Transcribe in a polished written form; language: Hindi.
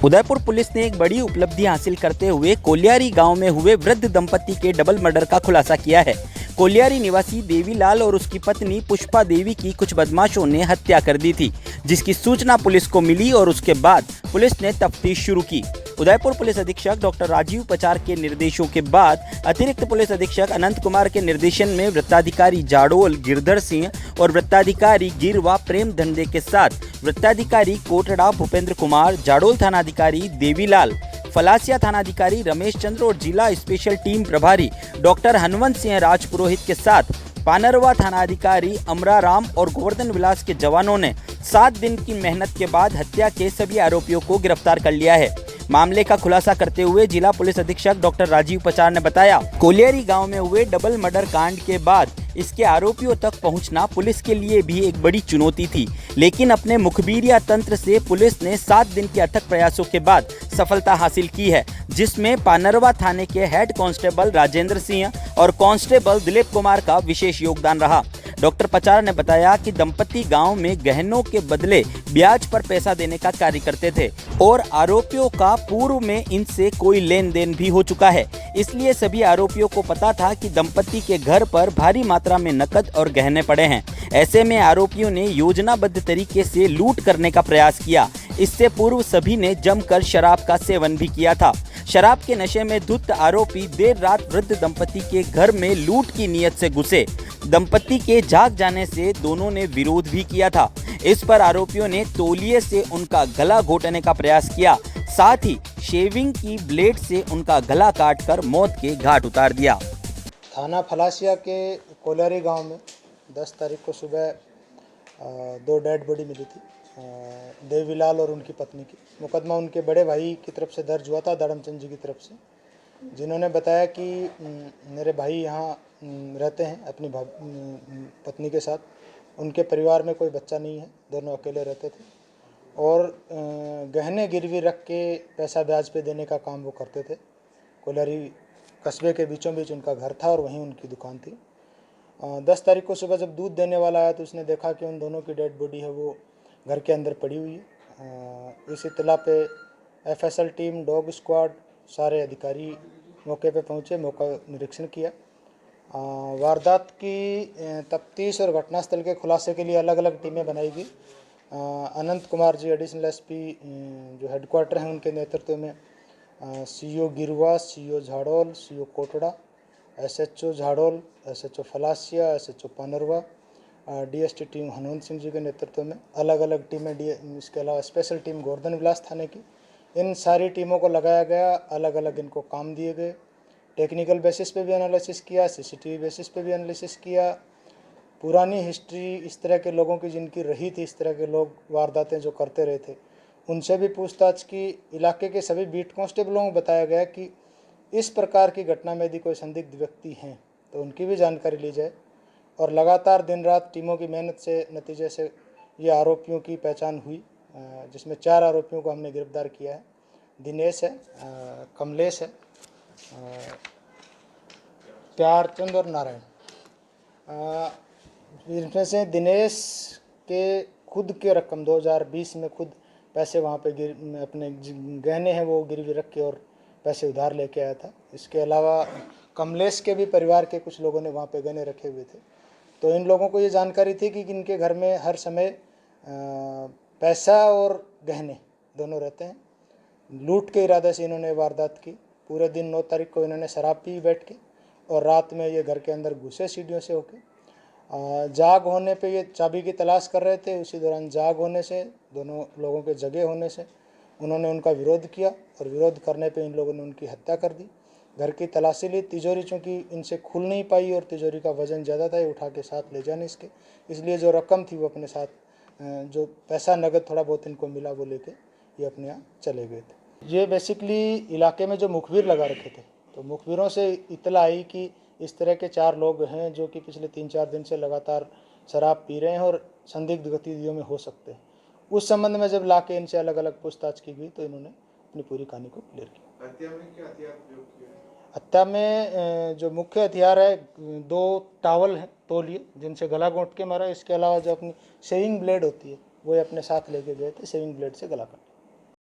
उदयपुर पुलिस ने एक बड़ी उपलब्धि हासिल करते हुए कोलियारी गांव में हुए वृद्ध दंपति के डबल मर्डर का खुलासा किया है। कोलियारी निवासी देवीलाल और उसकी पत्नी पुष्पा देवी की कुछ बदमाशों ने हत्या कर दी थी, जिसकी सूचना पुलिस को मिली और उसके बाद पुलिस ने तफ्तीश शुरू की। उदयपुर पुलिस अधीक्षक डॉक्टर राजीव पचार के निर्देशों के बाद अतिरिक्त पुलिस अधीक्षक अनंत कुमार के निर्देशन में वृत्ताधिकारी जाडोल गिरधर सिंह और वृत्ताधिकारी गिरवा प्रेम धंधे के साथ वृत्ताधिकारी कोटड़ा भूपेंद्र कुमार, जाडोल थानाधिकारी देवीलाल, फलासिया थानाधिकारी रमेश चंद्र और जिला स्पेशल टीम प्रभारी डॉक्टर हनुमंत सिंह राजपुरोहित के साथ पानरवा थानाधिकारी अमरा राम और गोवर्धन विलास के जवानों ने 7 दिन की मेहनत के बाद हत्या के सभी आरोपियों को गिरफ्तार कर लिया है। मामले का खुलासा करते हुए जिला पुलिस अधीक्षक डॉक्टर राजीव पचार ने बताया, कोलियारी गांव में हुए डबल मर्डर कांड के बाद इसके आरोपियों तक पहुंचना पुलिस के लिए भी एक बड़ी चुनौती थी, लेकिन अपने मुखबिरिया तंत्र से पुलिस ने 7 दिन के अथक प्रयासों के बाद सफलता हासिल की है, जिसमें पानरवा थाने के हेड कांस्टेबल राजेंद्र सिंह और कांस्टेबल दिलीप कुमार का विशेष योगदान रहा। डॉक्टर पचार ने बताया कि दंपति गांव में गहनों के बदले ब्याज पर पैसा देने का कार्य करते थे और आरोपियों का पूर्व में इनसे कोई लेन देन भी हो चुका है, इसलिए सभी आरोपियों को पता था कि दंपति के घर पर भारी मात्रा में नकद और गहने पड़े हैं। ऐसे में आरोपियों ने योजनाबद्ध तरीके से लूट करने का प्रयास किया। इससे पूर्व सभी ने जमकर शराब का सेवन भी किया था। शराब के नशे में धुत आरोपी देर रात वृद्ध दंपति के घर में लूट की नीयत से घुसे। दंपति के जाग जाने से दोनों ने विरोध भी किया था। इस पर आरोपियों ने तौलिए से उनका गला घोटने का प्रयास किया, साथ ही शेविंग की ब्लेड से उनका गला काटकर मौत के घाट उतार दिया। थाना फलासिया के कोलियारी गांव में 10 तारीख को सुबह 2 डेड बॉडी मिली थी, देवीलाल और उनकी पत्नी की। मुकदमा उनके बड़े भाई की तरफ से दर्ज हुआ था, धर्मचंद जी की तरफ से, जिन्होंने बताया कि मेरे भाई यहाँ रहते हैं अपनी पत्नी के साथ। उनके परिवार में कोई बच्चा नहीं है, दोनों अकेले रहते थे और गहने गिरवी रख के पैसा ब्याज पे देने का काम वो करते थे। कोलियारी कस्बे के बीचों बीच उनका घर था और वहीं उनकी दुकान थी। 10 तारीख को सुबह जब दूध देने वाला आया तो उसने देखा कि उन दोनों की डेड बॉडी है वो घर के अंदर पड़ी हुई है। इस इत्तला पे एफएसएल टीम, डॉग स्क्वाड, सारे अधिकारी मौके पे पहुंचे, मौका निरीक्षण किया। वारदात की तफ्तीश और घटनास्थल के खुलासे के लिए अलग अलग टीमें बनाई गई। अनंत कुमार जी एडिशनल एसपी जो हेडक्वार्टर हैं उनके नेतृत्व में CO Girwa, CO Jhadol, CO Kotra, SHO Jhadol, SHO Phalasiya, SHO Panarwa, DST team Hanumant Singh ji के नेतृत्व में अलग अलग टीमें, इसके अलावा स्पेशल टीम गोवर्धन विलास थाने की, इन सारी टीमों को लगाया गया। अलग अलग इनको काम दिए गए। टेक्निकल बेसिस पे भी एनालिसिस किया, सीसीटीवी बेसिस पे भी एनालिसिस किया। पुरानी हिस्ट्री इस तरह के लोगों की जिनकी रही थी, इस तरह के लोग वारदातें जो करते रहे थे, उनसे भी पूछताछ की। इलाके के सभी बीट कांस्टेबलों को बताया गया कि इस प्रकार की घटना में यदि कोई संदिग्ध व्यक्ति हैं तो उनकी भी जानकारी ली जाए। और लगातार दिन रात टीमों की मेहनत से नतीजे से ये आरोपियों की पहचान हुई, जिसमें 4 आरोपियों को हमने गिरफ्तार किया है। दिनेश है, कमलेश है, प्यारचंद और नारायण। इनमें से दिनेश के खुद के रकम 2020 में खुद पैसे वहाँ पे अपने गहने हैं वो गिरवी रख के और पैसे उधार लेके आया था। इसके अलावा कमलेश के भी परिवार के कुछ लोगों ने वहाँ पे गहने रखे हुए थे। तो इन लोगों को ये जानकारी थी कि इनके घर में हर समय पैसा और गहने दोनों रहते हैं। लूट के इरादे से इन्होंने वारदात की। पूरे दिन 9 तारीख को इन्होंने शराब पी बैठ के और रात में ये घर के अंदर घुसे सीढ़ियों से होके। जाग होने पे ये चाबी की तलाश कर रहे थे। उसी दौरान जाग होने से, दोनों लोगों के जगे होने से उन्होंने उनका विरोध किया और विरोध करने पे इन लोगों ने उनकी हत्या कर दी। घर की तलाशी ली। तिजोरी चूँकि इनसे खुल नहीं पाई और तिजोरी का वजन ज़्यादा था, ये उठा के साथ ले जाने इसके, इसलिए जो रकम थी वो अपने साथ, जो पैसा नगद थोड़ा बहुत इनको मिला वो लेके ये अपने यहाँ चले गए थे। ये बेसिकली इलाके में जो मुखबिर लगा रखे थे, तो मुखबिरों से इत्तला आई कि इस तरह के 4 लोग हैं जो कि पिछले 3-4 दिन से लगातार शराब पी रहे हैं और संदिग्ध गतिविधियों में हो सकते हैं। उस संबंध में जब लाके इनसे अलग अलग पूछताछ की गई तो इन्होंने अपनी पूरी कहानी को क्लियर किया। हत्या में क्या हथियार प्रयोग किया? हत्या में जो मुख्य हथियार है 2 टावल हैं तौलिए, जिनसे गला घोंट के मारा। इसके अलावा जो अपनी शेविंग ब्लेड होती है वो अपने साथ लेके गए थे, शेविंग ब्लेड से गला काटा।